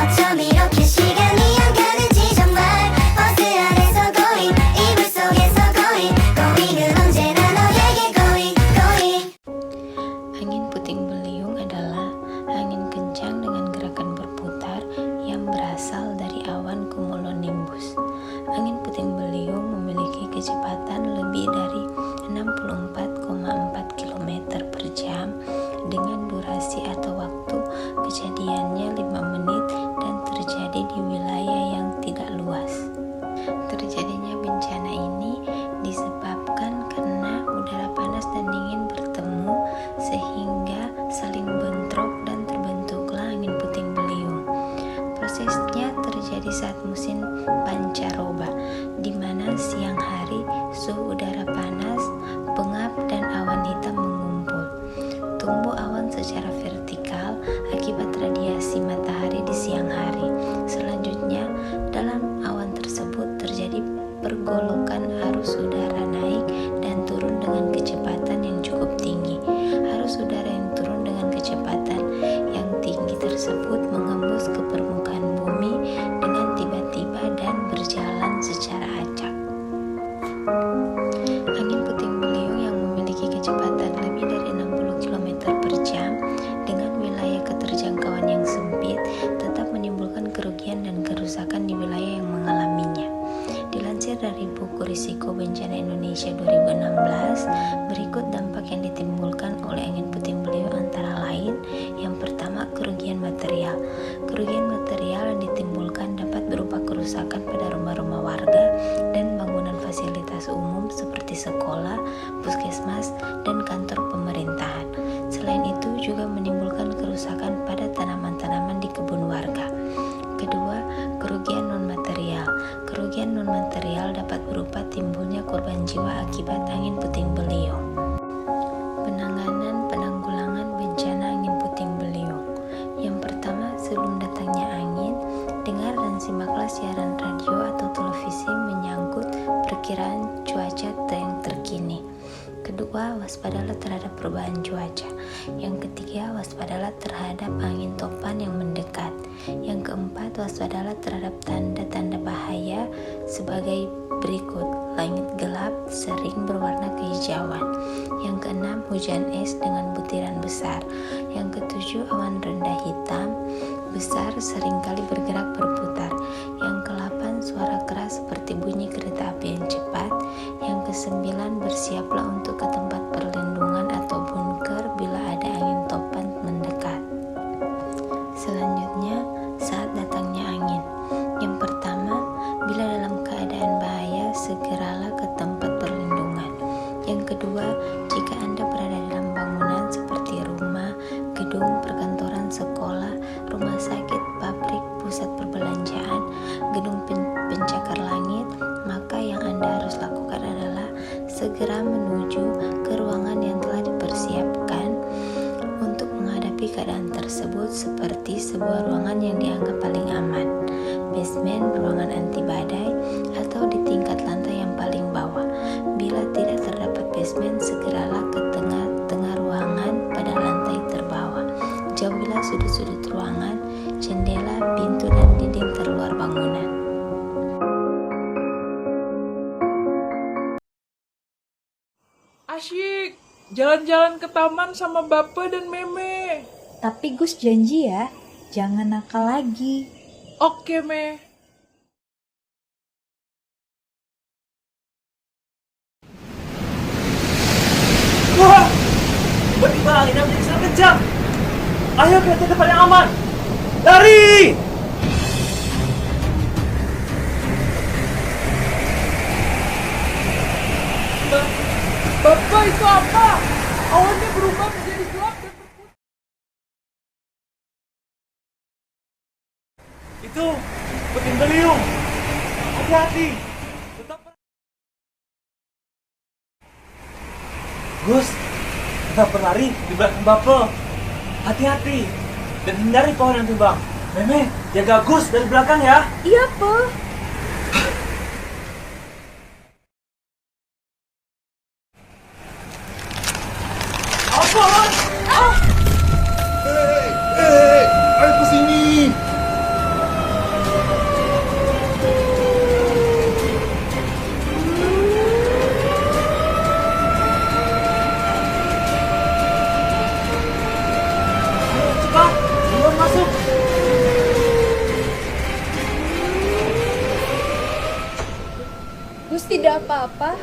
어쩜 이렇게 시간이 안 가는지 정말 버스 안에서 고잉 이불 속에서 고잉 고잉은 언제나 너에게 고잉 고잉. Angin puting beliung adalah angin kencang dengan gerakan berputar yang berasal dari awan cumulonimbus. Angin puting beliung memiliki kecepatan lebih dari 64,4 km per jam dengan durasi atau waktu kejadiannya 5 menit dan terjadi di wilayah yang tidak luas. Terjadinya bencana ini disebabkan karena udara panas dan dingin bertemu sehingga saling bentrok dan terbentuklah angin puting beliung. Prosesnya terjadi saat musim pancaroba, di mana siang hari suhu udara panas, pengap dan awan hitam mengumpul. Tumbuh awan secara vertikal akibat radiasi matahari di siang hari. Selanjutnya, dalam awan tersebut terjadi pergolakan arus udara naik dan turun dengan kecepatan yang cukup tinggi. Arus udara yang turun dengan kecepatan yang tinggi tersebut mengembus ke permukaan bumi dengan tiba-tiba dan berjalan secara acak. Angin puting beliung yang memiliki kecepatan lebih dari 60 km per jam dengan wilayah keterjangkauan yang sempit tetap menimbulkan kerugian dan kerusakan di wilayah yang mengalaminya. Dilansir dari buku Risiko Bencana Indonesia 2016, berikut dampak yang ditimbulkan oleh angin puting beliung antara lain. Yang pertama, kerugian material. Kerugian material yang ditimbulkan dapat berupa kerusakan pada rumah-rumah warga dan bangunan fasilitas umum seperti sekolah, puskesmas, dan kantor pemerintahan. Selain itu juga menimbulkan kerusakan pada tanaman-tanaman di kebun warga. Kedua, kerugian non-material. Kerugian non-material dapat berupa timbulnya korban jiwa akibat angin puting beliung. Penanggulangan bencana angin puting beliung. Yang pertama, sebelum datangnya angin, dengar dan simaklah siaran radio atau televisi menyangkut perkiraan cuaca yang terkini. Kedua, waspadalah terhadap perubahan cuaca. Yang ketiga, waspadalah terhadap angin topan yang mendekat. Yang keempat, waspadalah terhadap tanda-tanda bahaya sebagai berikut: langit gelap sering berwarna kehijauan. Yang keenam, hujan es dengan butiran besar. Yang ketujuh, awan rendah hitam besar seringkali bergerak berputar. Yang ke-8, suara keras seperti bunyi kereta api yang cepat. Yang ke-9, bersiaplah untuk ke tempat perlindungan atau bunker bila ada angin topan mendekat. Selanjutnya, saat datangnya angin. Yang pertama, bila dalam keadaan bahaya, segeralah ke tempat perlindungan. Yang kedua, jika Anda berada dalam bangunan seperti rumah, gedung, perkantoran, sekolah, rumah sakit, pabrik, pusat perbelanjaan, gedung pencakar langit, maka yang Anda harus lakukan adalah segera menuju ke ruangan yang telah dipersiapkan untuk menghadapi keadaan tersebut, seperti sebuah ruangan yang dianggap paling aman, basement, ruangan anti badai, atau di tingkat lantai yang paling bawah. Bila tidak terdapat basement, segeralah ke tengah-tengah ruangan pada lantai terbawah. Jauhilah sudut-sudut ruangan, jendela, pintu, dan dinding terluar bangunan. Asyik, jalan-jalan ke taman sama Bapak dan Meme. Tapi Gus janji ya, jangan nakal lagi. Oke, Me. Wah, tiba-tiba anginnya menjadi sangat kencang. Ayo kita ke tempat yang aman. Lari! Bapak, itu apa? Awannya berubah menjadi gelap dan berputih. Itu puting beliung. Hati-hati. Tetap. Gus, tetap berlari di belakang Bapak. Hati-hati dan hindari pohon yang tumbang. Meme, jaga Gus dari belakang ya. Iya, Po. Apa? Hei, ayo ke sini. ada apa-apa?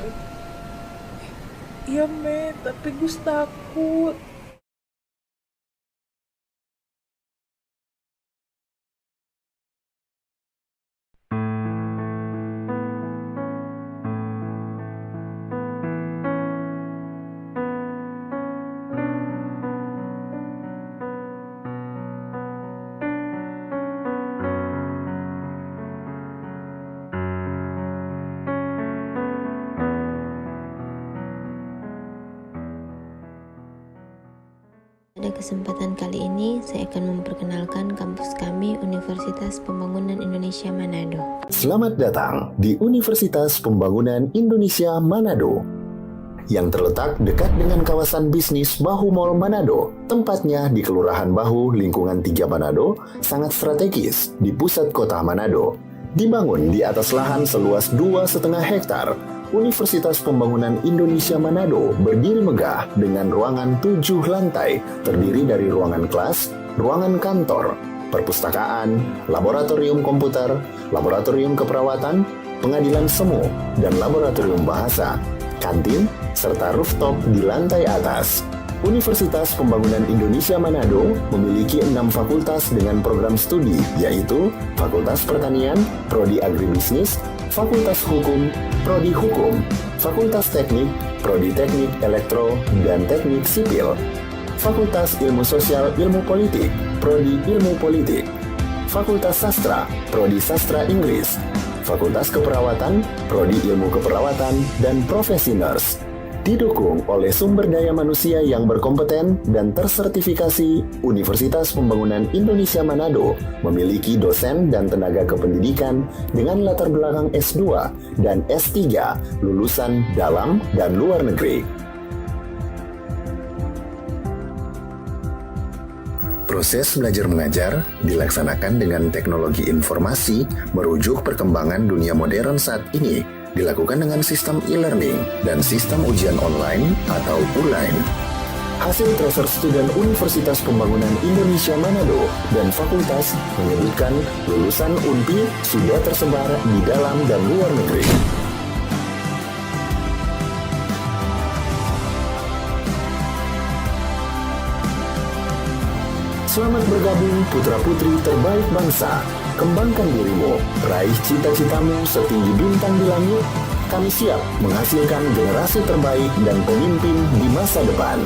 Iya, Me, tapi Gus takut. Pada kesempatan kali ini, saya akan memperkenalkan kampus kami, Universitas Pembangunan Indonesia Manado. Selamat datang di Universitas Pembangunan Indonesia Manado yang terletak dekat dengan kawasan bisnis Bahu Mall Manado. Tempatnya di Kelurahan Bahu, Lingkungan 3 Manado, sangat strategis di pusat kota Manado. Dibangun di atas lahan seluas 2,5 hektar, Universitas Pembangunan Indonesia Manado berdiri megah dengan ruangan 7 lantai, terdiri dari ruangan kelas, ruangan kantor, perpustakaan, laboratorium komputer, laboratorium keperawatan, pengadilan semu, dan laboratorium bahasa, kantin, serta rooftop di lantai atas. Universitas Pembangunan Indonesia Manado memiliki 6 fakultas dengan program studi, yaitu Fakultas Pertanian, Prodi Agribisnis, Fakultas Hukum, Prodi Hukum, Fakultas Teknik, Prodi Teknik Elektro dan Teknik Sipil, Fakultas Ilmu Sosial Ilmu Politik, Prodi Ilmu Politik, Fakultas Sastra, Prodi Sastra Inggris, Fakultas Keperawatan, Prodi Ilmu Keperawatan dan Profesi Nurse. Didukung oleh sumber daya manusia yang berkompeten dan tersertifikasi, Universitas Pembangunan Indonesia Manado memiliki dosen dan tenaga kependidikan dengan latar belakang S2 dan S3 lulusan dalam dan luar negeri. Proses belajar mengajar dilaksanakan dengan teknologi informasi merujuk perkembangan dunia modern saat ini, dilakukan dengan sistem e-learning dan sistem ujian online atau ULAIN. Hasil tracer student Universitas Pembangunan Indonesia Manado dan fakultas menyebutkan lulusan UNPI sudah tersebar di dalam dan luar negeri. Selamat bergabung putra-putri terbaik bangsa. Kembangkan dirimu, raih cita-citamu setinggi bintang di langit. Kami siap menghasilkan generasi terbaik dan pemimpin di masa depan.